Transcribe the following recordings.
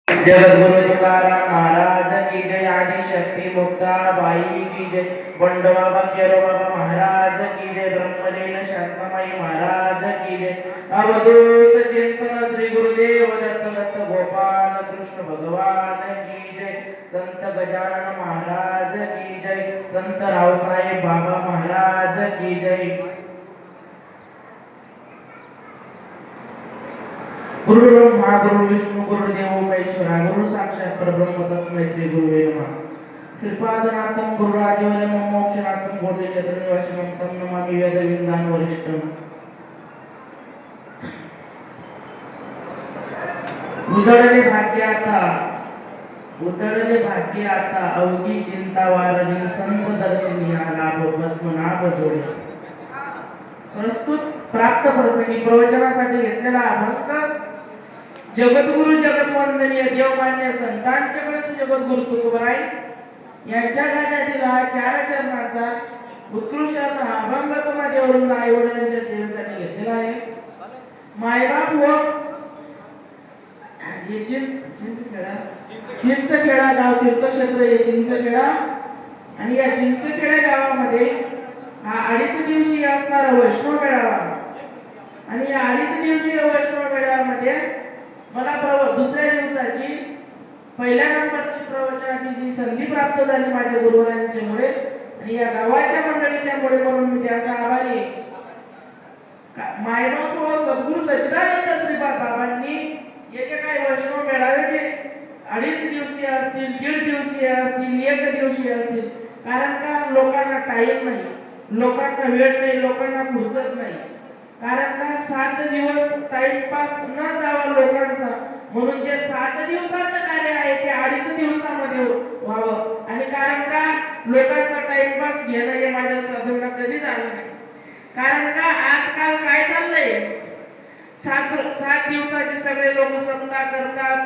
जगद्गुरु तुकाराम महाराज की जय। आदि शक्ती मुक्ताबाई की जय। बंडबाबा केरोबाबा महाराज की जय। ब्रह्मलीन शांतमाई महाराज की जय। अवधूत चिंतन श्री गुरुदेव दत्त दत्त गोपाल कृष्ण भगवान की जय। संत गजानन महाराज की जय। संत रावसाहेब बाबा महाराज की जय। गुरु ब्रह्मा गुरु विष्णु गुरुदेव महेश्वरा गुरु साक्षात परब्रह्म तस्मै श्री गुरुवे नमः। श्रीपादनाथं गुरुराजवरं मोक्षनाथं बोधिक्षेत्रनिवासिनं तं नमामि वेदविंदान वरिष्ठम्। उजळले भाग्य आता अवघी चिंता वारली संत दर्शनी लाभ पद्मनाभ जोडे। प्रस्तुत प्राप्त प्रसंगी प्रवचनासाठी घेतलेला अभंग जगद्गुरु जगद्वंदनीय देवमान्य संतांच्याकडे जगद्गुरु तुकोबराय यांच्या गाण्यातील हा 4 चरणाचा उत्कृष्ट असा अभंग तुम्हा देववृंद आई वडिलांच्या सेवेसाठी घेतलेला आहे। मायबाप व चिंचखेडा गाव तीर्थक्षेत्र हे चिंचखेडा आणि या चिंचखेडा गावामध्ये हा 2.5 दिवसीय असणारा वैष्णव मेळावा आणि या 2.5 दिवसीय वैष्णव मेळाव्यामध्ये मला दुसऱ्या दिवसाची पहिल्या नंबरची प्रवचनाची जी संधी प्राप्त झाली माझ्या गुरुवरांच्यामुळे आणि या गावाच्या मंडळीच्या मुळे म्हणून मी त्यांचा आभारी आहे। मायबाप व सद्गुरू सच्चिदानंद श्रीपाद बाबांनी याचे काही वैष्णव मेळाव्याचे 2.5 दिवसीय असतील 1.5 दिवसीय असतील 1 दिवसीय असतील कारण का लोकांना टाइम नाही, लोकांना वेळ नाही, लोकांना फुरसत नाही। कारण का 7 दिवस टाइमपास न जावा लोकांचा म्हणून जे 7 दिवसाचं कार्य आहे ते 2.5 दिवसामध्ये व्हावं आणि कारण का लोकांचा टाइमपास घेणं हे माझ्या साधूंना कधीच आलं नाही। कारण का आजकाल काय चाललंय 7 दिवसाचे सगळे लोक सप्ताह करतात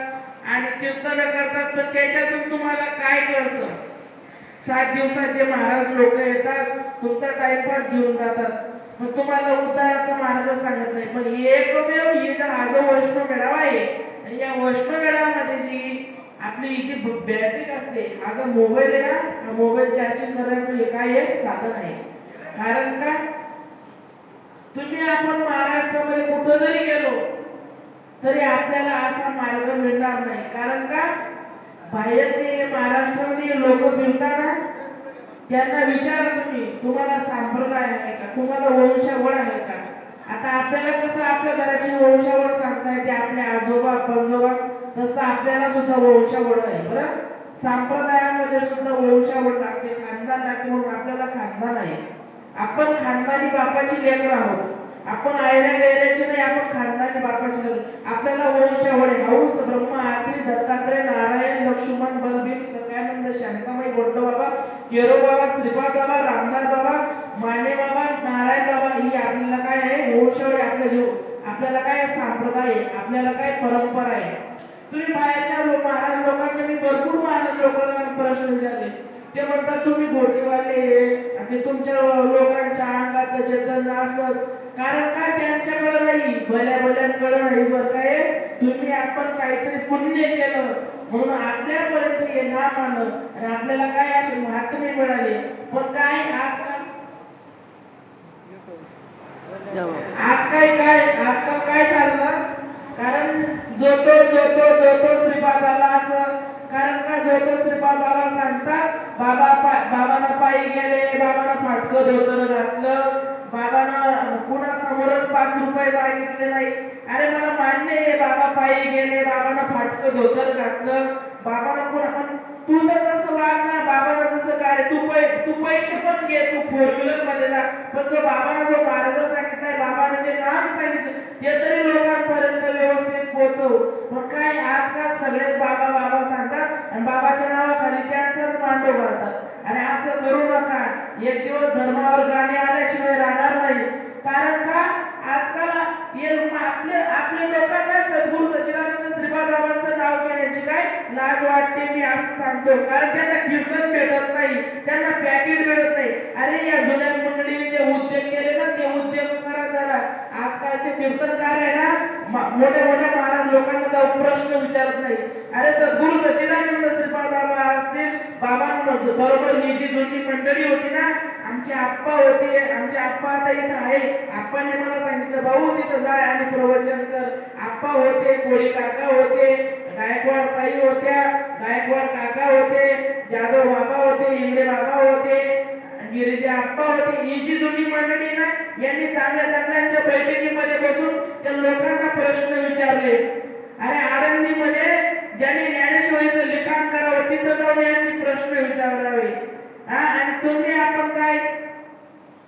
आणि कीर्तन करतात पण त्याच्यातून तुम्हाला काय कळतं? 7 दिवसाचे महाराज लोक येतात तुमचा टाइमपास घेऊन जातात मग तुम्हाला उद्धाराचा मार्ग सांगत नाही। पण एकमेव ही हा जो वैष्णव मेळावा आहे आणि या वैष्णव मेळाव्यामध्ये जी आपली जी बॅटरी असते हा जो मोबाईल आहे ना मोबाईल चार्जिंग करण्याचं हे काय आहे साधन आहे। कारण का तुम्ही आपण महाराष्ट्रामध्ये कुठं जरी गेलो तरी आपल्याला असा मार्ग मिळणार नाही। कारण का बाहेरचे महाराष्ट्रामध्ये लोक फिरताना त्यांना विचारा तुम्हाला संप्रदाय आहे का, तुम्हाला वंशावळ आहे का? आता आपल्याला कसं आपल्या घराची वंशावळ सांगता येते आपले आजोबा पणजोबा तसं आपल्याला सुद्धा वंशावळ आहे बरं। संप्रदायामध्ये सुद्धा वंशावळ लागते खानदान लागते म्हणून आपल्याला खानदान आहे। आपण खानदानी बापाची लेकर आहोत, आपण आयऱ्या गैऱ्याचे नाही, आपण खानदानी बापाची लेकर। आपल्याला वंशावळ हौस ब्रह्मा आत्री दत्तात्रय नारायण लक्ष्मण बलभीम सकानंद शांताबाई बंडबाबा केरोबाबा श्रीपाद बाबा रामदास बाबा माने बाबा नारायण बाबा ही आपल्याला काय आहे वंशावळ आपल्या जीव आपल्याला काय संप्रदाय आपल्याला काय परंपरा आहे। तुम्ही बाहेरच्या महाराज लोकांना मी भरपूर महाराज लोकांना प्रश्न विचारले ते म्हणतात तुम्ही घोटेवाले आणि तुमच्या लोकांच्या अंगात जतन असत कारण का त्यांच्याकडे नाही भल्याकडे नाही बरं काय तुम्ही आपण काहीतरी पुण्य केलं म्हणून आपल्यापर्यंत हे नाम आलं आणि आपल्याला काय असे महात्मे मिळाले। पण काय आजकाल काय चाललं कारण जो तो श्रीपाद बाबा असं कारण का जो तो श्रीपाद बाबा सांगतात बाबांना पायी गेले बाबांना फाटकं धोतर घातलं बाबांना कुणा समोरच 5 रुपये मागितले नाही। अरे मला मान्य आहे बाबा पायी गेले बाबांना फाटकं धोतर घातलं बाबांना कुणा पण तू तर कसं वागणार बाबांना जसं काय तू पैसे पण घे तू 4 व्हीलर मध्ये जा पण जो बाबांना जो मार्ग सांगितलाय बाबांना जे नाम सांगितलं ते तरी लोकांपर्यंत व्यवस्थित पोहोचव। पण काय आजकाल सगळेच बाबा सांगतात आणि बाबाच्या नावाखाली त्यांचाच मांडव भरतात आणि असं करू नका। एक दिवस धर्मावर गाणे आल्याशिवाय राहणार नाही। कारण का आजकाल आपले लोकांना सद्गुरू सच्चिदानंद श्रीपाद बाबांचं नाव घेण्याची काय लाज वाटते मी असं सांगतो कारण त्यांना कीर्तन भेटत नाही त्यांना पॅकेट भेटत नाही। अरे या जुन्या मंडळीने जे उद्योग केले ना ते उद्योग करा जरा। आजकालचे कीर्तनकार आहे ना मोठ्या महाराज लोकांना जाऊन प्रश्न विचारत नाही अरे सद्गुरू सच्चिदानंद श्रीपाद बाबा असतील, बाबांबरोबर ही जी जुनी मंडळी होती ना, आमचे आप्पा होते, आमचे आप्पा आता इथं आहे. आप्पाने मला सांगितलं भाऊ तिथं जाय आणि प्रवचन कर. आप्पा होते, कोळी काका होते, गायकवाड ताई होत्या, गायकवाड काका होते, जाधव बाबा होते, इंगळे बाबा होते, गिरीजे आप्पा होते. ही जी जुनी मंडळी ना, यांनी चांगल्या चांगल्याच्या बैठकीमध्ये बसून त्या लोकांना प्रश्न विचारले. अरे आळंदीमध्ये ज्यांनी ज्ञानेश्वरीचं लिखाण करावं तिथं जाऊन यांनी प्रश्न विचारावे. आणि तुम्ही आपण काय,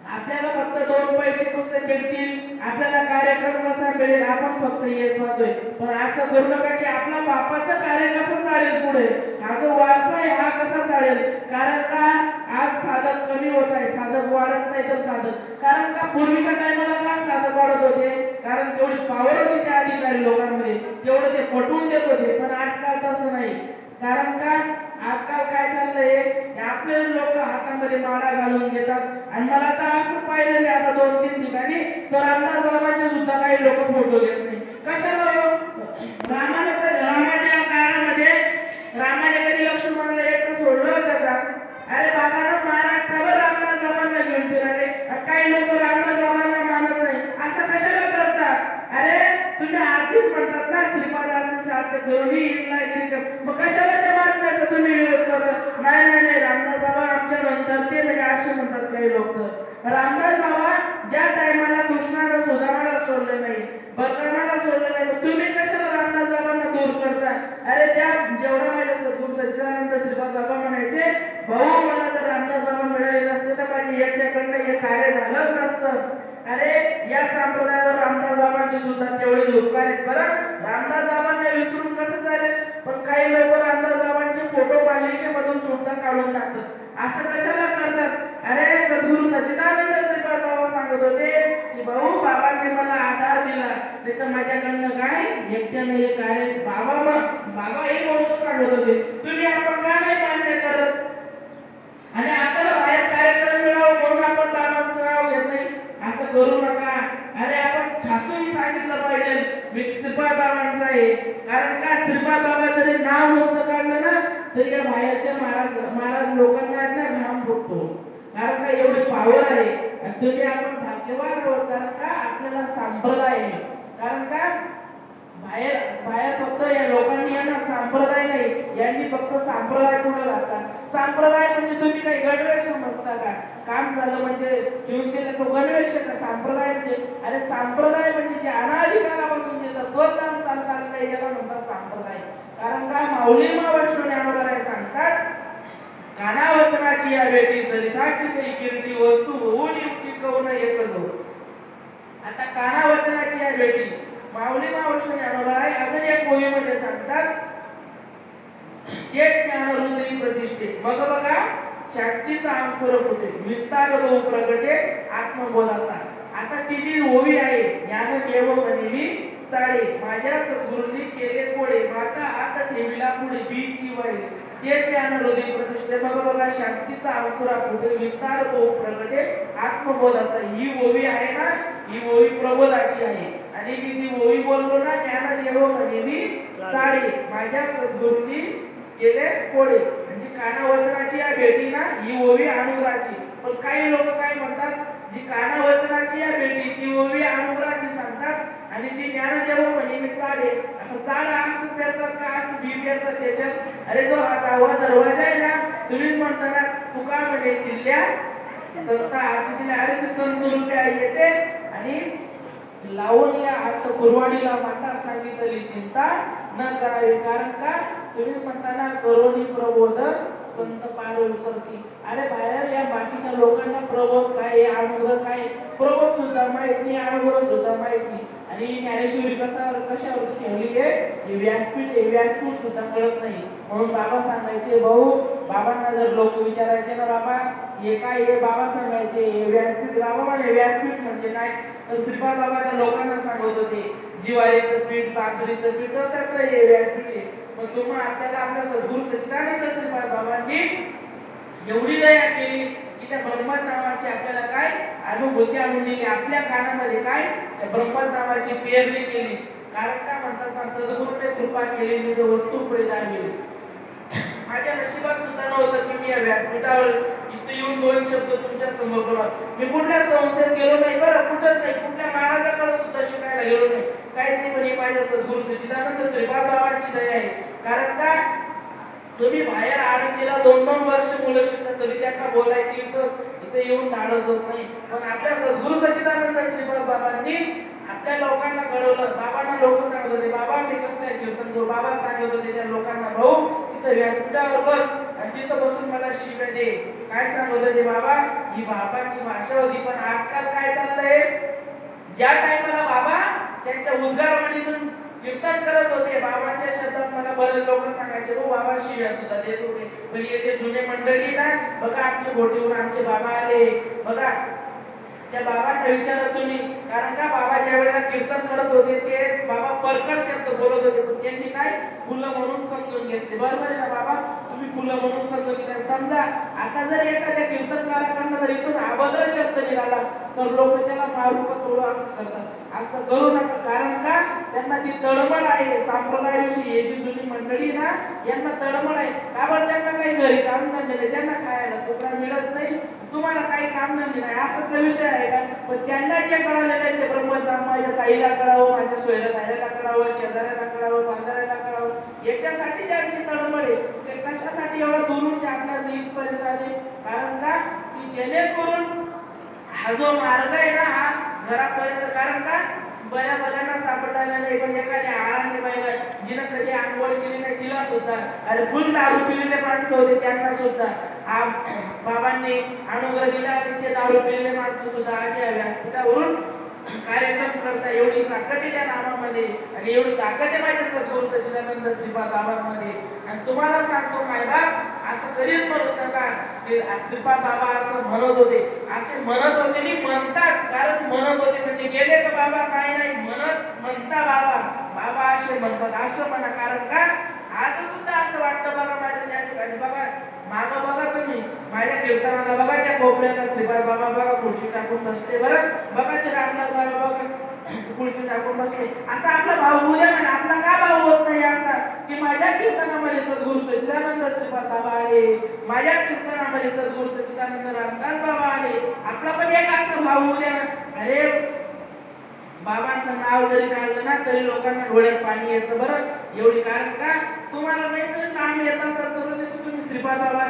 आपल्याला फक्त 2 पैसे कसे मिळतील, आपल्याला कार्यक्रम कसा मिळेल, आपण फक्त हेच पाहतोय. पण असं करू नका की आपला बापाचं कार्य कसं चालेल पुढे, हा जो वारसा आहे हा कसा चालेल. कारण का आज साधक कमी होत आहे, साधक वाढत नाही तर साधक. कारण का पूर्वीच्या टायमाला का साधक वाढत होते, कारण तेवढी पावर होती त्या अधिकारी लोकांमध्ये, तेवढं ते पटवून देत होते. पण आजकाल तसं नाही. कारण का आजकाल काय चाललंय, आपले लोक हातामध्ये माळा घालून घेतात. आणि मला तर असं पाहिलं मी आता 2-3 ठिकाणी, तर रामदास बाबांचे सुद्धा काही लोक फोटो घेत नाही. कशाला हो? रामाच्या काळामध्ये रामाने कधी लक्ष्मणाला एकटं सोडलं होतं का? अरे बाबांना महाराष्ट्रावर रामदास बाबांना घेऊन फिराले. काही लोक रामदास बाबांना मानत नाही, असं कशाला करतात? अरे तुम्ही आरतीत म्हणतात ना श्रीपादाचे साथ करुणी इंद्रागिरी, मग कशाला त्या महात्म्याचा तुम्ही विरोध करता? नाही नाही नाही, रामदास बाबा आमच्या नंतर ते म्हणजे असे म्हणतात काही लोक. रामदास बाबा ज्या टायमाला कृष्णाला सुदामाला सोडले नाही, बलरामाला सोडले नाही, मग तुम्ही कशाला रामदास बाबांना दूर करता? अरे जेवढा माझ्या सद्गुरू सच्चिदानंद श्रीपाद बाबा म्हणायचे, भाऊ मला जर रामदास बाबा मिळाले नसते तर माझे एकट्याकडनं हे कार्य झालंच नसतं. अरे या संप्रदायावर रामदास बाबांचे सुद्धा तेवढे उपकार आहेत बरं. रामदास बाबांना विसरून कसं चालेल? पण काही लोक रामदास बाबांचे फोटो मालिकेमधून सुद्धा काढून टाकतात. असं कशाला करतात? अरे सद्गुरू सच्चिदानंद श्रीपाद बाबा सांगत होते की भाऊ बाबांनी मला आधार दिला, नाही तर माझ्याकडनं काय एकट्याने हे कार्य. बाबा ही गोष्ट सांगत होते, तुम्ही आपण का नाही मान्य करत? आणि आपल्याला बाहेर कार्यक्रम मिळावं म्हणून आपण बाबांचं नाव घेत नाही, असं करू नका. अरे आपण ठासून सांगितलं पाहिजे मी श्रीपाद बाबांचा आहे. कारण का श्रीपाद बाबा जरी नाव नुसतं काढलं ना तरी या बाहेरच्या महाराज लोकांना ना घाम फुटतो. कारण का एवढी पावर आहे. आणि तुम्ही आपण भाग्यवान आहोत, कारण का आपल्याला संप्रदाय आहे. कारण का बाहेर फक्त या लोकांनी यांना संप्रदाय नाही, यांनी फक्त संप्रदाय पुढे घालतात. संप्रदाय म्हणजे तुम्ही काही गणवेश समजता का? काम झालं म्हणजे घेऊन गेलं तो गणवेश का? संप्रदाय म्हणजे, अरे संप्रदाय म्हणजे जे अनाधिकारापासून जे तत्वज्ञान चालतात नाही याला म्हणतात संप्रदाय. कारण का माऊली महावैष्णव ज्ञानोबराय सांगतात, काना वचनाची या बेटी सरिसाची काही कीर्ती वस्तू होऊन युक्ती कवून एकच हो. आता काना वचनाची या बेटी माऊली महावैष्णव ज्ञानोबराय अजून एक ओळीमध्ये सांगतात, एक ज्ञानहृदयी प्रतिष्ठे मग बघा शांतीचा अंकुर फुटे विस्तार बहु प्रगटे आत्मबोधाचा. आता ती जी ओवी आहे, ज्ञान देव म्हणेली चाळे माझ्या सद्गुरूंनी केले कोडे माता आता ठेविला पुढे बीची वाहिले, ते ज्ञान हृदय प्रतिष्ठे मग बघा शांतीचा अंकुरा फुटे विस्तार बहु प्रगटे आत्मबोधाचा. ही ओवी आहे ना, ही ओवी प्रबोधाची आहे. आणि मी जी ओवी बोललो ना, ज्ञान देव म्हणेली चाळे माझ्या सद्गुरूंनी केले कोडे, म्हणजे काना वचनाची या भेटी ना ही ओवी अनुग्रहाची. पण काही लोक काय म्हणतात, जी काना वचनाची या भेटी ती ओवी अनुग्रहाची सांगतात, आणि जी ज्ञानदेव म्हणे मी चाडे. आता चाड असं पेरतात का असं बी पेरतात त्याच्यात? अरे जो हा 10वा दरवाजा आहे ना, तुम्ही म्हणता ना तुका म्हणे किल्ल्या संता हाती दिल्या. अरे ती संत रुपये येते आणि लावून या हात कुरवाडीला माता सांगितली चिंता न करावी. कारण का तुम्ही म्हणताना करोनी प्रबोध संत पार करती. अरे बाहेर या बाकीच्या लोकांना प्रबोध काय अनुग्रह काय प्रबोध सुद्धा माहित नाही, अनुग्रह सुद्धा माहित नाही. आणि ज्ञानेश्वरी कशावरती ठेवली आहे, हे व्यासपीठ आहे, व्यासपीठ सुद्धा कळत नाही. म्हणून बाबा सांगायचे, भाऊ बाबांना जर लोक विचारायचे ना बाबा हे काय हे, बाबा सांगायचे हे व्यासपीठ. बाबा म्हणे व्यासपीठ म्हणजे काय? तर श्रीपाद बाबा त्या लोकांना सांगत होते ज्वारीचं पीठ बाजरीचं पीठ तसं हे व्यासपीठ आहे. मग तुम्हा आपल्याला आपल्या सद्गुरू सच्चिदानंद श्रीपाद बाबांनी एवढी दया केली की त्या ब्रह्मन नावाची आपल्याला काय अनुभूती आणून दिली. आपल्या कानामध्ये काय ब्रह्मन नावाची पेरणी केली. कारण काय म्हणतात ना, सद्गुरूने कृपा केलेली जो वस्तू पुढे जावी. माझ्या नशिबात सुद्धा नव्हतं की मी या व्यासपीठावर इथे येऊन दोन शब्द तुमच्या समोर बोला. मी कुठल्या संस्थेत गेलो नाही बरं, कुठंच नाही, कुठल्या महाराजाकडे सुद्धा शिकायला गेलो नाही, काहीच नाही. म्हणजे माझ्या सद्गुरू सच्चिदानंद श्रीपाद बाबांची दया आहे. कारण का तुम्ही बाहेर आळंदीला 2-2 वर्ष मुलं शिकतात तरी त्यांना बोलायची इथे येऊन धाडस होत नाही. पण आपल्या सद्गुरू सच्चिदानंद श्रीपाद बाबांनी आपल्या लोकांना घडवलं. बाबांना लोक सांगत होते, बाबा मी कसं काय कीर्तन करू, बाबा सांगत होते त्या लोकांना, भाऊ तिथं व्यासपीठावर बस आणि तिथं बसून मला शिव्या दे. काय सांगत होते बाबा, ही बाबांची भाषा होती. पण आजकाल काय चाललंय, ज्या टाइमला बाबा त्यांच्या उद्गारवाणीतून कीर्तन करत होते, बाबांच्या शब्दात मला बरेच लोक सांगायचे, हो बाबा शिव्या सुद्धा देत होते. पण हे जे जुने मंडळी ना, बघा आमच्या गोटीवर आमचे बाबा आले, बघा त्या बाबांना विचारा तुम्ही. कारण का बाबा ज्या वेळेला कीर्तन करत होते ते बाबा परकट शब्द बोलत होते, पण त्यांनी काय फुलं म्हणून समजून घेतले. बरोबर आहे ना बाबा, तुम्ही फुलं म्हणून समजून घेतले. समजा आता जर एखाद्या कीर्तनकाराकडनं जर इथून अभद्र शब्द निघाला तर लोक त्याला मारू का तोडू असं करतात. असं करू नका. कारण का त्यांना ती तळमळ आहे संप्रदायाविषयी. याची जुनी मंडळी ना, यांना तळमळ आहे. का बरं, त्यांना काही घरी काम धंदे नाही, त्यांना खायला तुकडा मिळत नाही, तुम्हाला काही काम धंदे नाही, असा विषय आहे का. पण त्यांना जे कळालेलं आहे ते ब्रह्मधाम माझ्या ताईला कळावं, माझ्या सोयऱ्या ताईला कळावं, शेजाऱ्याला कळावं, बाजाराला कळावं, याच्यासाठी त्यांची तळमळ आहे. ते कशासाठी एवढा दुरून ते आपल्या इथपर्यंत आले. कारण का की जेणेकरून हा जो मार्ग आहे ना, हा घरापर्यंत, कारण का बऱ्यापैकी सापडलेला नाही. पण एखाद्या आळाने बाईला जिनं कधी आंघोळ केली नाही तिला सुद्धा, अरे फुल दारू पिलेले माणसं होते त्यांना सुद्धा बाबांनी अनुग्रह दिला. आणि ते दारू पिलेले माणसं सुद्धा आज या व्यासपीठावरून कार्यक्रम करता. एवढी ताकद आहे त्या नामामध्ये आणि एवढी ताकद आहे माझ्या सद्गुरू सच्चिदानंद श्रीपाद बाबांमध्ये. आणि तुम्हाला सांगतो मायबाप, असं कधीच म्हणत नका की श्रीपाद बाबा असं म्हणत होते. असे म्हणत होते आणि म्हणतात, कारण म्हणत होते म्हणजे गेले का बाबा, काय नाही म्हणता बाबा, बाबा असे म्हणतात असं म्हणा. कारण का आज सुद्धा असं वाटतं बघा माझ्या त्या ठिकाणी, बघा मागं बघा तुम्ही माझ्या कीर्तनाला, बघा त्या कोपऱ्याला श्रीपाद बाबा बघा खुर्ची टाकून बसले. बरं बघा ते रामदास बाबा बघा खुर्ची टाकून बसले. असा आपला भाव उद्या ना, आपला का भाव होत नाही असा की माझ्या कीर्तनामध्ये सद्गुरू सच्चिदानंद श्रीपाद बाबा आले, माझ्या कीर्तनामध्ये सद्गुरू सच्चिदानंद रामदास बाबा आले. आपला पण एक असा भाव उद्या ना, अरे बाबांचं नाव जरी काढलं ना तरी लोकांना डोळ्यात पाणी येतं. बरं एवढी, कारण का तुम्हाला नाही जरी नाम येत असेल तर तुम्ही श्रीपाद बाबा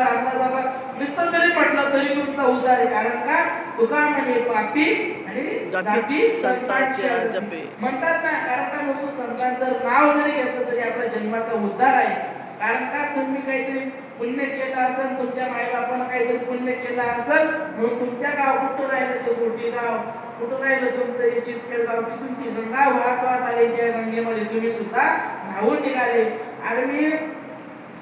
रामदास बाबा नुसतं तरी म्हटलं तरी तुमचा उद्धार आहे. कारण का तुका म्हणे पापी आणि जाती संतांच्या जपे म्हणतात ना. कारण का नुसतं संतांचं नाव जरी घेतलं तरी आपल्या जन्माचा उद्धार आहे. कारण का तुम्ही काहीतरी पुण्य केलं असेल, तुमच्या मायबापानं काहीतरी पुण्य केलं असेल, म्हणून तुमच्या गाव कुठं राहिलं ते मोठी गाव, कुठं राहिलं तुमचं चिचखेड गाव, की तुमची गंगा वाहत आली त्या गंगेमध्ये तुम्ही सुद्धा न्हावून निघाले. आणि मी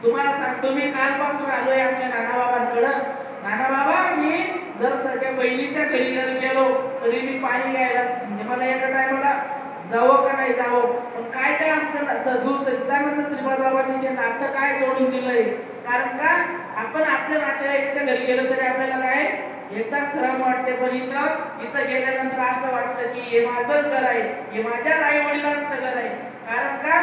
तुम्हाला सांगतो, मी कालपासून आलोय आमच्या नानाबाबांकडं. नानाबाबा, मी जर सगळ्या बहिणीच्या घरी गेलो तरी मी पाणी घ्यायला, म्हणजे मला एका टायमाला जावं का नाही जावं. पण काय ते आमचं सद्गुरू सच्चिदानंद श्रीपाद बाबांनी ते नातं काय सोडून दिलंय. कारण का आपण आपल्या नातेवाईकाच्या घरी गेलो तरी आपल्याला काय एकदा श्रम वाटते, पण इथं गेल्यानंतर असं वाटतं की हे माझंच घर आहे, हे माझ्या आई वडिलांचं घर आहे. कारण का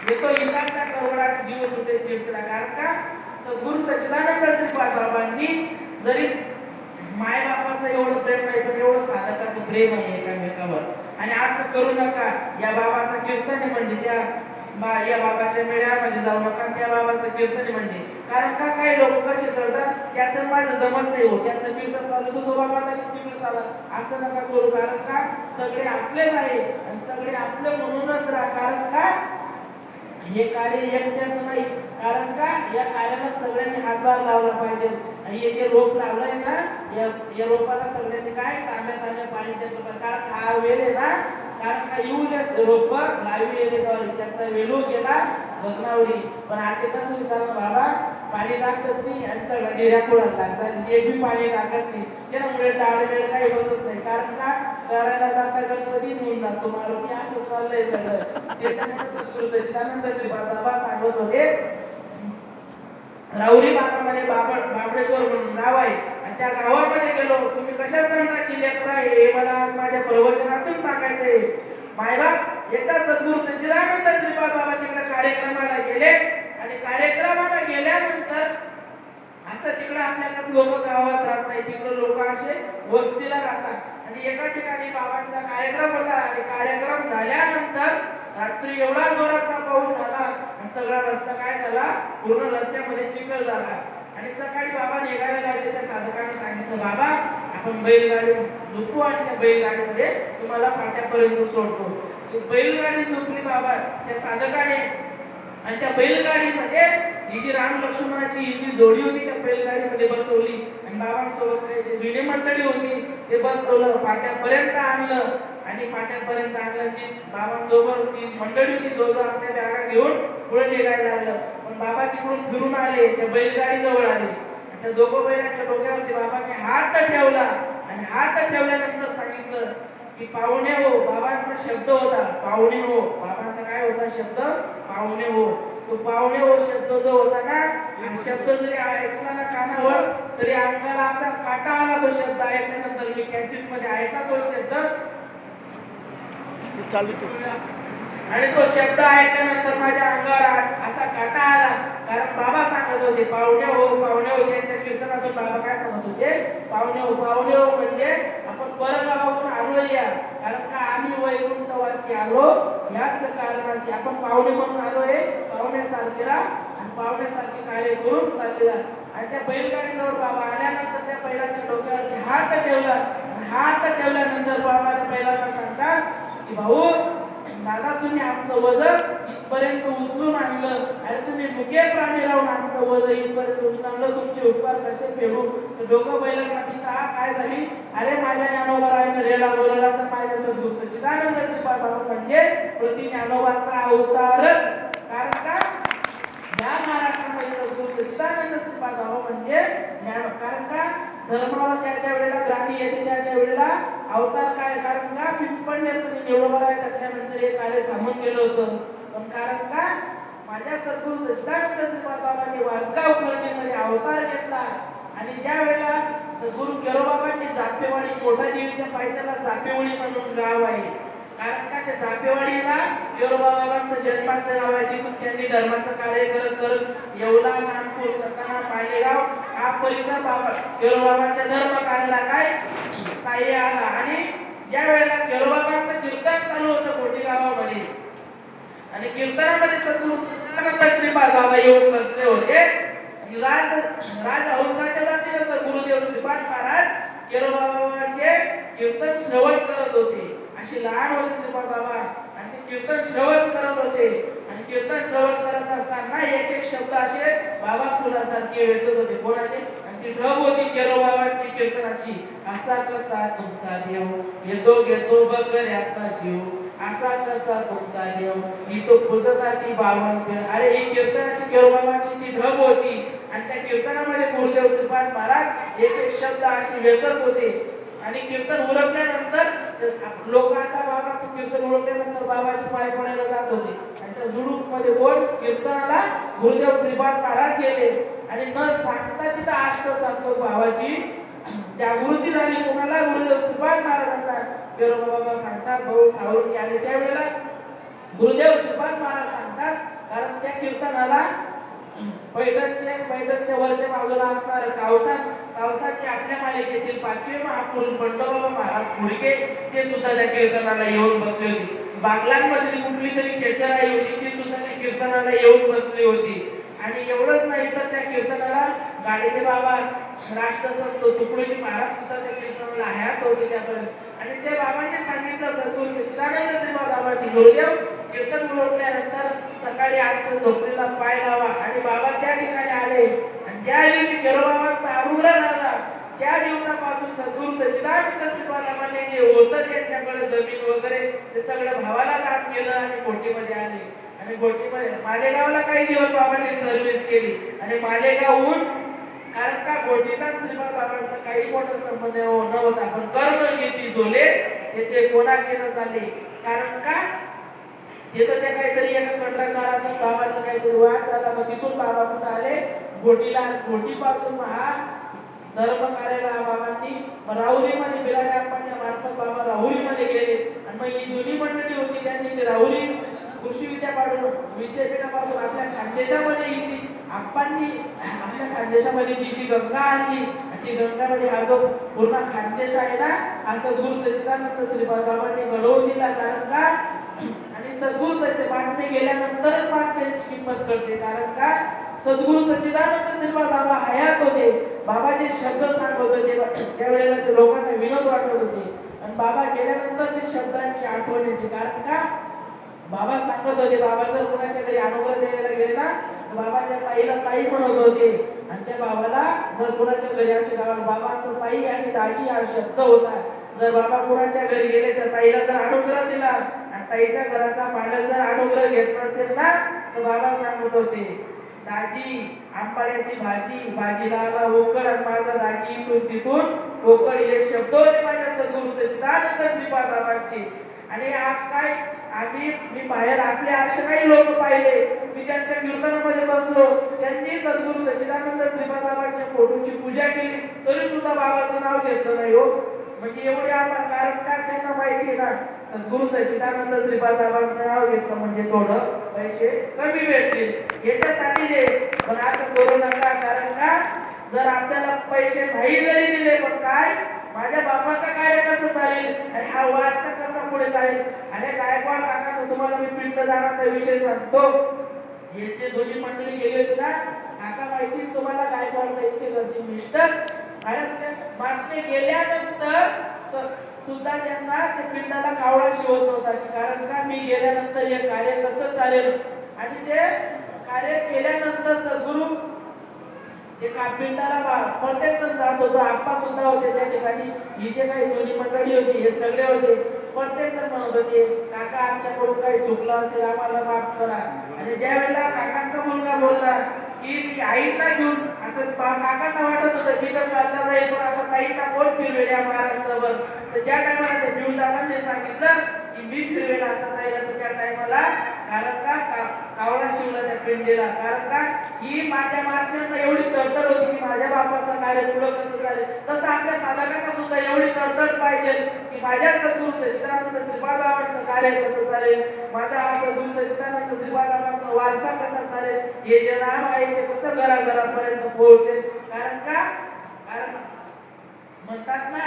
येतो इथाचा करवडा जीव तुटे तीर्थला. कारण का सद्गुरू सच्चिदानंद श्रीपाद बाबांनी जरी माय बापाचं एवढं प्रेम नाही, पण एवढं साधकाचं प्रेम आहे एकामेकावर. आणि असं करू नका. या बाबाचं कीर्तन आहे म्हणजे त्या या बाबाच्या मेळ्यामध्ये जाऊ नका, त्या बाबाचं कीर्तन म्हणजे. कारण का काही लोक कसे करतात, त्याचं माझं जमत नाही हो, त्याचं कीर्तन चालू तो बाबा तिकडे चालत, असं नका करू. कारण का सगळे आपलेच आहे आणि सगळे आपले म्हणूनच राहा. कारण का हे कार्य एकट्याचं नाही. कारण का या कार्याला सगळ्यांनी हातभार लावला पाहिजे. आणि हे जे रोप लावलंय ना, या रोपाला सगळ्यांनी काय तांब्या पाणी द्यायला पाहिजे. कारण हा वेळ आहे ना, कारण का येऊन रोप लावलेले त्याचा वेलू गेला रत्नावरी. पण आता कसं विचारलं बाबा, पाणी टाकत नाही आणि सगळं डेऱ्या खोडात लागतात, ते बी पाणी टाकत नाही. त्यामुळे डाळ वेळ काही बसत नाही. कारण का करायला जाता गणपती होऊन जातो मारुती, असं चाललंय सगळं. त्याच्यामुळे सद्गुरू सच्चिदानंद श्रीपाद बाबा सांगत होते, राऊरी भागामध्ये बाबळेश्वर म्हणून गाव आहे आणि आणि त्या गावामध्ये गेलो. तुम्ही कशा संताची लेकरं आहे हे मला आज माझ्या प्रवचनातून सांगायचंय. मायबाप एकदा सद्गुरू सच्चिदानंद श्रीपाद बाबा तिकडे कार्यक्रमाला गेले आणि कार्यक्रमाला गेल्यानंतर असं तिकडे आपल्याला लोक गावात राहत नाही, तिकडे लोक असे वस्तीला राहतात आणि एका ठिकाणी बाबांचा कार्यक्रम होता आणि कार्यक्रम झाल्यानंतर रात्री एवढा जोराचा पाऊस झाला सगळा रस्ता काय झाला, पूर्ण रस्त्यामध्ये चिखल झाला आणि सकाळी बाबा निघायला लागले. त्या साधकाने सांगितलं, बाबा आपण बैलगाडी झोपू आणि त्या बैलगाडीमध्ये तुम्हाला फाट्यापर्यंत सोडतो. बैलगाडी झोपली बाबा त्या साधकाने आणि त्या बैलगाडीमध्ये ही जी राम लक्ष्मणाची ही जी जोडी होती त्या बैलगाडीमध्ये बसवली आणि बाबांसोबत काही जुनी मंडळी होती ते बसवलं, फाट्यापर्यंत आणलं आणि फाट्यापर्यंत आणलं. जी बाबांसोबत ती मंडळी होती जो आपल्या बॅगा घेऊन पुढे निघायला लागलं. पण बाबा तिकडून फिरून आले, त्या बैलगाडी जवळ आले. त्या दोघं बैलांच्या डोक्यावरती बाबांनी हात ठेवला आणि हात ठेवल्यानंतर सांगितलं की पाहुणे हो. बाबांचा शब्द होता पाहुणे हो. बाबांचा काय होता शब्द? पाहुणे हो. तो पाहुणे हो शब्द जो होता ना, शब्द जरी ऐकला ना कानावर तरी अंगाला असा काटा आला. तो शब्द ऐकल्यानंतर मी कॅसेट मध्ये ऐकला तो शब्द आणि तो शब्द ऐकल्यानंतर माझ्या अंगावर असा काटा आला. कारण बाबा सांगत होते पाहुणे हो पाहुणे हो. त्यांच्या कीर्तनातून बाबा काय सांगत होते? पाहुणे हो पाहुणे हो म्हणजे आपण परगावातून आलोय या, कारण का आम्ही वैकुंठवासी आलो याच कारणाशी आपण पाहुणे म्हणून आलोय. पाहुण्यासारखे राहा आणि पाहुण्यासारखे कार्य करून चालले जा. आणि त्या बैलगाडीजवळ बाबा आल्यानंतर त्या बैलाच्या डोक्यावरती हात ठेवला. हात ठेवल्यानंतर बाबा त्या बैलाला सांगतात की भाऊ दादा तुम्ही आमचं वजन इथपर्यंत उचलून आणलं आणि तुम्ही मुके प्राणी राहून आमचं वजन इथपर्यंत उचलून आणलं, तुमचे उपकार कसे फेडू? डोकं बैलांना तिथं काय झाली, अरे माझ्या ज्ञानोबारायनं रेला बोलला तर माझ्या सद्गुरू सच्चिदानंद श्रीपाद बाबा म्हणजे प्रति ज्ञानोबाचा अवतारच. कारण का या महाराष्ट्रामध्ये सद्गुरू सच्चिदानंद श्रीपाद बाबा म्हणजे ज्ञान. कारण का धर्मावर ज्या वेळेला ग्लानी येते त्या वेळेला अवतार काय? कारण का पिंपळनेरमध्ये निवडणूक आहे त्याच्यानंतर हे कार्य थांबून गेलं होतं. पण कारण का माझ्या सद्गुरू सच्चिदानंद श्रीपाद बाबांनी वासगाव खर्डीमध्ये अवतार घेतला आणि ज्या वेळेला सद्गुरू केरोबाबांनी जापेवाडी मोठा देवीच्या पायथ्याला जापेवाडी म्हणून गाव आहे. कारण का त्या जापेवाडीला केरोबाबांचं जन्माचं गाव आहे. तिथून त्यांनी धर्माचं कार्य करत करत येवला, नागपूर, सटाणा, मालेगाव हा परिसर बाबा केरोबाबांच्या धर्म कार्याला काय साह्य आला. आणि ज्या वेळेला केरोबाबांचं कीर्तन चालू होतं कोटी गावामध्ये आणि कीर्तनामध्ये सद्गुरू सच्चिदानंद श्रीपाद बाबा येऊन बसले होते. राजहंसाच्या जातीने सद्गुरुदेव श्रीपाद महाराज केरोबाबांचे कीर्तन श्रवण करत होते. अशी लहान होते श्रीपाद बाबा आणि ते कीर्तन श्रवण करत होते आणि कीर्तन श्रवण करत असताना एक एक शब्द असे बाबा फुलासारखे वेचत होते. कोणाचे? आणि ती ढब होती केरोबाबांची कीर्तनाची. असा कसा तुमचा देव येतो घेतो बकऱ्याचा जीव, असा कसा तुमचा देव मी तो पुजता ती बावन. अरे ही कीर्तनाची केरोबाबांची ती ढब होती आणि त्या कीर्तनामध्ये गुरुदेव श्रीपाद महाराज एक एक शब्द अशी वेचत होते. आणि कीर्तन उरकल्यानंतर लोक आता बाबाचं कीर्तन उरकल्यानंतर बाबाचे पाय पडायला जात होते आणि त्या झुडूप मध्ये कोण कीर्तनाला गुरुदेव श्रीपाद महाराज गेले आणि न सांगता तिथं अष्टसात्वक भावाची जागृती झाली. कोणाला? गुरुदेव श्रीपाद महाराजांना. केरोबाबा सांगतात भाऊ सावरून आले त्यावेळेला गुरुदेव श्रीपाद महाराज सांगतात कारण त्या कीर्तनाला पैठणच्या वरच्या बाजूला असणार कावसाचे आपल्या मालिकेतील 5वे महापुरुष बंडोबा महाराज फुडके ते सुद्धा त्या कीर्तनाला येऊन बसले होते. बागलांमधली कुठली तरी खेचराई होती ती सुद्धा त्या कीर्तनाला येऊन बसली होती. आणि एवढंच नाही तर त्या कीर्तनाला गाडगे बाबा राष्ट्रसंत तुकडोजी महाराज सुद्धा त्या कीर्तनाला हयात होते त्यापर्यंत. आणि त्या बाबांनी सांगितलं सद्गुरू सच्चिदानंद श्रीपाद बाबांनी गुरुदेव कीर्तन उरकल्यानंतर सकाळी आमच्या झोपडीला पाय लावा. आणि बाबा त्या ठिकाणी आले आणि ज्या दिवशी केरोबाबांचा अनुग्रह झाला त्या दिवसापासून सद्गुरू सच्चिदानंद श्रीपाद बाबांनी जे होतं त्यांच्याकडे जमीन वगैरे ते सगळं भावाला दान केलं आणि कोटीमध्ये आले. आणि कोटीमध्ये मालेगावला काही दिवस बाबांनी सर्व्हिस केली आणि मालेगावहून कारण का गोटीचा श्रीपाद बाबांचा काही मोठा संबंध नव्हता. पण कर्म येती झोले येथे कोणाचे न झाले. कारण का तिथं त्या काहीतरी एका कंत्राटदाराचा बाबाचा काहीतरी वाद झाला. मग तिथून बाबा कुठं आले? घोटीला. घोटीपासून हा धर्म कार्याला बाबांनी राहुरीमध्ये बिराडे आप्पांच्या मार्फत बाबा राहुरीमध्ये गेले आणि मग ही दोन्ही मंडळी होती त्यांनी ते राहुरी कृषी विद्यापीठापासून आपल्या खानदेशामध्ये ही आप्पांनी आपल्या खानदेशामध्ये तिची गंगा आणली आणि ती गंगामध्ये हा जो पूर्ण खानदेश आहे ना हा सद्गुरू सच्चिदानंद श्रीपाद बाबांनी घडवून दिला. कारण का आणि सद्गुरू सच्चे बातमी गेल्यानंतरच बातम्यांची किंमत कळते. कारण का सद्गुरू सच्चिदानंद श्रीपाद बाबा हयात होते, बाबाचे शब्द सांगत होते, त्यावेळेला ते लोकांना विनोद वाटत होते आणि बाबा गेल्यानंतर ते शब्दांची आठवण येते. कारण का बाबा सांगत होते, बाबा जर कोणाच्या घरी अनुग्रह द्यायला गेले ना तर बाबा त्या ताईला ताई म्हणत होते आणि त्या बाबाला जर कोणाच्या घरी असे बाबांचा ताई आणि दाजी हा शब्द होता. जर बाबा कोणाच्या घरी गेले तर ताईला जर अनुग्रह दिला आणि ताईच्या घराचा मालक जर अनुग्रह घेत नसेल ना तर बाबा सांगत होते, दाजी आंबाड्याची भाजी भाजीला आला ओकड आणि माझा दाजी इथून तिथून ओकड हे शब्द होते माझ्या सद्गुरू सच्चिदानंद श्रीपाद बाबांचे. आणि आज काय मी बाहेर आपले असे काही लोक पाहिले, मी त्यांच्या कीर्तनामध्ये बसलो, त्यांनी सद्गुरू सच्चिदानंद श्रीपाद बाबांच्या फोटोची पूजा केली तरी सुद्धा बाबाचं नाव घेतलं नाही हो. म्हणजे एवढे आपण कारण का त्यांना माहिती ना सद्गुरू सच्चिदानंद श्रीपाद बाबांचं नाव घेतलं म्हणजे थोडं पैसे कमी भेटतील याच्यासाठी दे. पण असं करू नका. कारण का जर आपल्याला पैसे नाही जरी दिले पण काय माझ्या बाबाचं कार्य कसं चालेल आणि हा वारसा कसा पुढे चालेल. आणि गायकवाड काकाचा तुम्हाला मी पिंडदानाचा विषय सांगतो. हे जे दोन्ही मंडळी गेले होते ना काका माहिती तुम्हाला गायकवाड त्यांचे घरचे मिस्टर बातमी गेल्यानंतर सुद्धा त्यांना ते पिंडाला कावळा शिवत नव्हता. कारण का मी गेल्यानंतर हे कार्य कसं चालेल आणि ते कार्य केल्यानंतर सद्गुरू एका पिंडाला प्रत्येक जण जात होतो. आप्पा सुद्धा होते त्या ठिकाणी, ही जे काही दोन्ही मंडळी होती हे सगळे होते. प्रत्येक जण म्हणत होते काका आमच्याकडून काही चुकलं असेल आम्हाला माफ करा. आणि ज्या वेळेला काकांचा मुलगा बोलला की मी आईला घेऊन आता काकांना वाटत होतं की तर चालला जाईल पण आता ताईंना कोण फिरवेल या महाराष्ट्रावर. तर ज्या टायमाला ते पिऊदादांनी सांगितलं की मी फिरवेल आता ताईला तर त्या टायमाला कारण का कावळा शिवला त्या पिंडीला. कारण का ही माझ्या महात्म्यांना एवढी तडतड होती की माझ्या बापाचं कार्य पुढं कसं झालं. तसं आपल्या साधकांना सुद्धा एवढी तडतड पाहिजे की माझ्या सद्गुरू सच्चिदानंद श्रीपाद बाबांचं कार्य कसं चालेल, माझा हा सद्गुरू सच्चिदानंद श्रीपाद बाबांचा वारसा कसा चालेल, हे जे नाम आहे ते कसं घराघरापर्यंत पोहोचेल. कारण का म्हणतात ना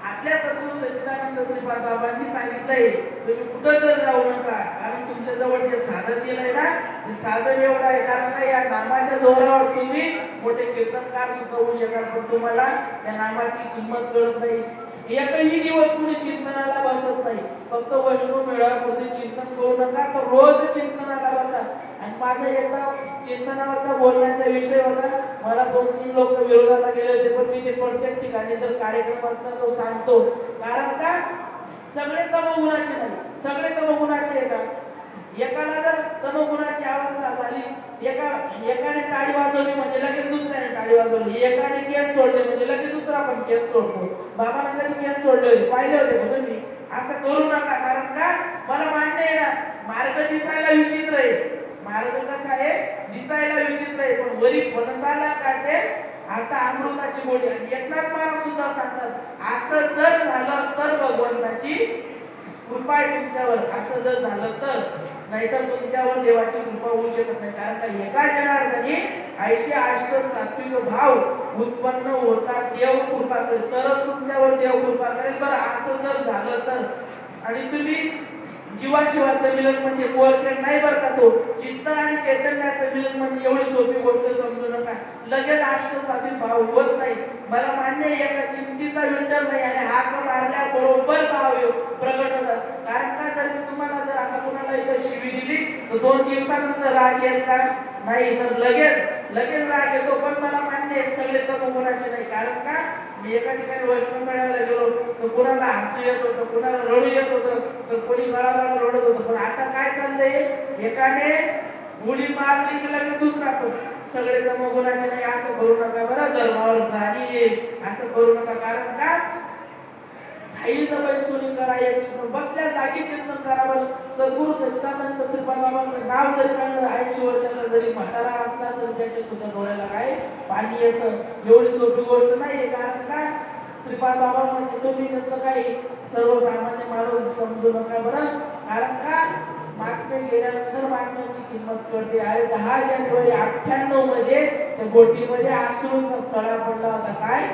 आपल्या सद्गुरू सच्चिदानंद श्रीपाद बाबांनी सांगितलंय तुम्ही कुठं जर जाऊ नका. कारण तुमच्या जवळ जे साधन दिलंय ना ते साधन एवढं आहे. कारण का या नामाच्या जोरावर तुम्ही मोठे कीर्तनकार सुद्धा होऊ शकाल पण तुम्हाला त्या नामाची किंमत कळत नाही. एकही दिवस कुणी चिंतनाला बसत नाही. फक्त वैष्णव मेळाव्यापुरते चिंतन करू नका तर रोज चिंतनाला बसा. आणि माझा एकदा चिंतनावरचा बोलण्याचा विषय होता. मला 2-3 लोक विरोधाला गेले होते पण मी ते प्रत्येक ठिकाणी जर कार्यक्रम असला तो सांगतो. कारण का सगळे तमोगुणाचे नाही, सगळे तमोगुणाचे आहे का. एकाला जर तमोगुणाची अवस्था झाली एकाने टाळी वाजवली म्हणजे लगेच दुसऱ्याने टाळी वाजवली, एकाने केस सोडले म्हणजे लगेच दुसरा पण केस सोडतो. बाबांना कधी केस सोडले पाहिले होते का तुम्ही. असं करू नका. कारण का मला मान्य आहे ना मार्ग दिसायला विचित्र आहे, मार्ग कसा आहे दिसायला विचित्र आहे पण वरी फणसाला काटे आता अमृताची गोडी. आणि एकनाथ महाराज सुद्धा सांगतात असं जर झालं तर भगवंताची कृपा आहे तुमच्यावर. असं जर झालं तर नाहीतर तुमच्यावर देवाची कृपा होऊ शकत नाही. कारण का एका जनार्दनी 80 अष्ट सात्विक भाव उत्पन्न होतात देव कृपा करेल तरच तुमच्यावर देव कृपा करेल. बरं असं जर झालं तर आणि तुम्ही जीवाशिवाचं मिलन म्हणजे कोरखेड नाही बरं का. तो चित्त आणि चैतन्याचं मिलन म्हणजे एवढी सोपी गोष्ट समजू नका. लगेच अष्टसात्विक भाव होत नाही. मला मान्य आहे एका चिंतीचा विठ्ठल नाही आणि हाक मारल्या बरोबर भाव प्रगट होतात. कारण का जर मी तुम्हाला जर आता कोणाला इथं शिवी दिली तर 2 दिवसानंतर राग येईल का नाही तर लगेच राग येतो. पण मला मान्य आहे सगळे तमोगुणाचे नाही. कारण का मी एका ठिकाणी वैष्णव मेळाव्याला गेलो तर कुणाला हसू येत होतं, कुणाला रडू येत होतं, तर कोणी गळागळा रडत होतं. पण आता काय चाललंय एकाने उडी मारली की लगेच दुसरा पण सगळे तमोगुणाचे नाही. असं करू नका बरं. धर्मावर प्राणी येईल असं करू नका. कारण का काही बैसोनी करा एक चिंतन, बसल्या जागी चिंतन करावं. सद्गुरू सच्चिदानंद श्रीपाद बाबांचं नाव जरी काढलं, 80 वर्षाचा जरी म्हातारा असला तरी त्याच्या सुद्धा डोळ्याला काय पाणी येतं. एवढी सोपी गोष्ट नाही. कारण काय, श्रीपाद बाबा म्हणजे तुम्ही नसलं काही सर्वसामान्य माणूस समजू नका बरं. कारण का, महात्मे गेल्यानंतर महात्म्याची किंमत कळते. अरे 10 जानेवारी 98 मध्ये त्या गोटीमध्ये अश्रूंचा सडा पडला होता. काय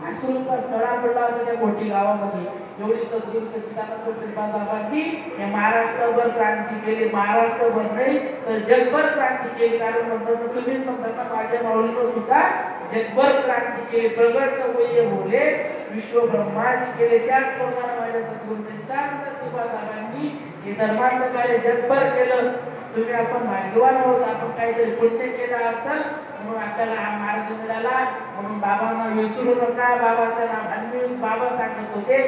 अश्रूंचा सडा पडला होता त्या गोटी गावामध्ये. एवढी सद्गुरू सच्चिदानंद श्रीपाद बाबांनी या महाराष्ट्रभर क्रांती केली. महाराष्ट्रभर नाही तर जगभर क्रांती केली. कारण म्हणतात तुम्हीच म्हणतात ना, माझ्या माऊलीनं सुद्धा जगभर क्रांती केली. प्रगट होई बोले विश्व ब्रह्माची केले. त्याचप्रमाणे माझ्या सद्गुरू सच्चिदानंद श्रीपाद बाबांनी हे धर्माचं कार्य जगभर केलं. तुम्ही आपण भाग्यवान आहोत. आपण काहीतरी पुण्य केलं असेल म्हणून आपल्याला हा मार्ग मिळाला. म्हणून बाबांना विसरू नका. बाबाचं नाम, आणि बाबा सांगत होते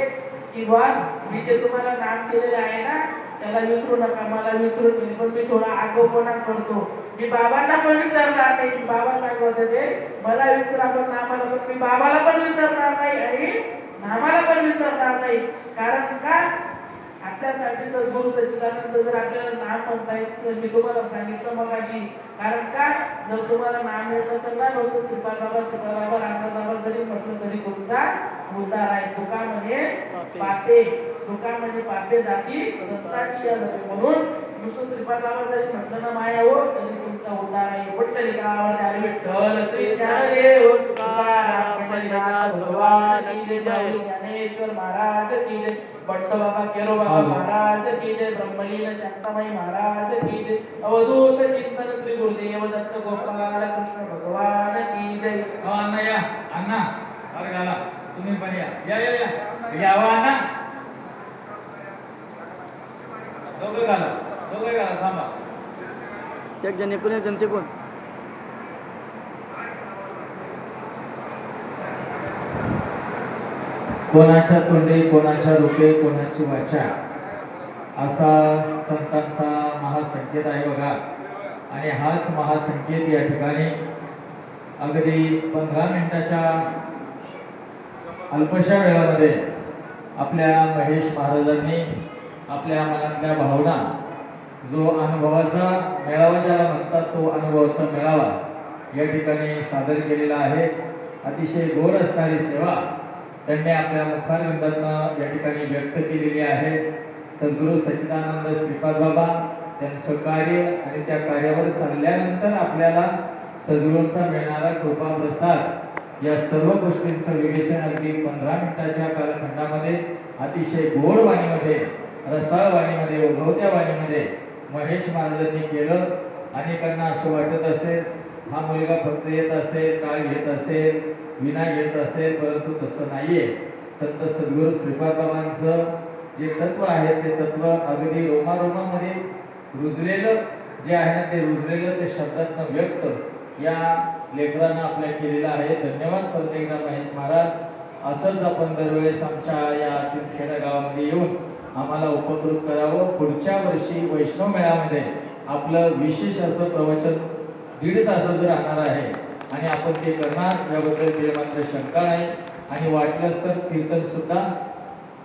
की बा मी जे तुम्हाला नाम दिलेलं आहे ना त्याला विसरू नका. मला विसरून गेले पण मी थोडा आगोपणा करतो. मी बाबांना पण विसरणार नाही. बाबा सांगत होते मला विसरा पण नामाला, पण मी बाबाला पण विसरणार नाही आणि नामाला पण विसरणार नाही. कारण का, आपल्यासाठी सद्गुरू सच्चिदानंद जर आपल्याला नाम म्हणतायत तर मी तुम्हाला सांगितलं मगाशी. कारण का, जर तुम्हाला नाम येत असेल ना, नुसतं श्रीपाद बाबा रामदास बाबा जरी म्हटलं तरी तुमचा उद्धार आहे. तुका म्हणे पापे, तुका म्हणे पापे जाती संतांची म्हणून नुसतं श्रीपाद बाबा जरी म्हटलं ना माया हो तरी तुमचा उद्धार आहे. पंढरी गावावर विठ्ठल श्री ज्ञानदेव तुकाराम पंढरीनाथ भगवान की जय. ज्ञानेश्वर महाराज की जय. बट्टो बाबा केरो बाबा महाराज की जय. ब्रह्मलीन शांताबाई महाराज की जय. अवधूत चिंतन श्री गुरुदेव दत्त गोपाल कृष्ण भगवान की जय. अण्णा या, अण्णा अरे गाला तुम्ही पण या या या या यावा अण्णा. दोघं घाला थांबा. एक जण एकूण एक जण ते कोण. कोणाच्या तोंडी कोणाच्या रूपे कोणाची वाचा, असा संतांचा महासंकेत आहे बघा. आणि हाच महासंकेत या ठिकाणी अगदी 15 मिनिटाच्या अल्पशा वेळामध्ये आपल्या महेश महाराजांनी आपल्या मनातल्या भावना, जो अनुभवाचा मेळावा ज्याला म्हणतात तो अनुभवाचा मेळावा या ठिकाणी सादर केलेला आहे. अतिशय गोड असणारी सेवा त्यांनी आपल्या मुखारविंदातनं या ठिकाणी व्यक्त केलेली आहे. सद्गुरू सच्चिदानंद श्रीपाद बाबा त्यांचं कार्य आणि त्या कार्यावर चालल्यानंतर आपल्याला सद्गुरूंचा मिळणारा कृपा प्रसाद या सर्व गोष्टींचं विवेचन अगदी 15 मिनिटाच्या कालखंडामध्ये अतिशय गोड वाणीमध्ये, रसाळ वाणीमध्ये, उगवत्या वाणीमध्ये महेश महाराजांनी केलं. अनेकांना असं वाटत असेल हा मुलगा फक्त येत असेल, टाळ घेत असेल, विना घेत असेल, परंतु तसं नाहीये. संत सद्गुरू श्रीपाद बाबांचं जे तत्व आहे ते तत्व अगदी रोमारोमामध्ये रुजलेलं जे आहे ना ते रुजलेलं ते शब्दातनं व्यक्त या लेखरानं आपल्या केलेलं आहे. धन्यवाद परत एकदा महेश महाराज. असंच आपण दरवेळेस आमच्या या चिंचखेडा गावामध्ये येऊन आम्हाला उपकृत करावं. पुढच्या वर्षी वैष्णव मेळामध्ये आपलं विशेष असं प्रवचन 1.5 तासाचं राहणार आहे आणि आपण ते करणार याबद्दल ते मात्र शंका नाही. आणि वाटलंच तर कीर्तन सुद्धा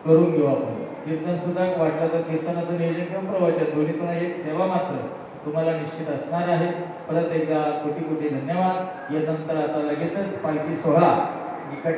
करून घेऊ आपण. कीर्तन सुद्धा वाटलं तर कीर्तनाचं नियोजन किंवा प्रवचन दोन्हीतून एक सेवा मात्र तुम्हाला निश्चित असणार आहे. परत एकदा कोटी कोटी धन्यवाद. यानंतर आता लगेचच पालखी सोहळा इकडे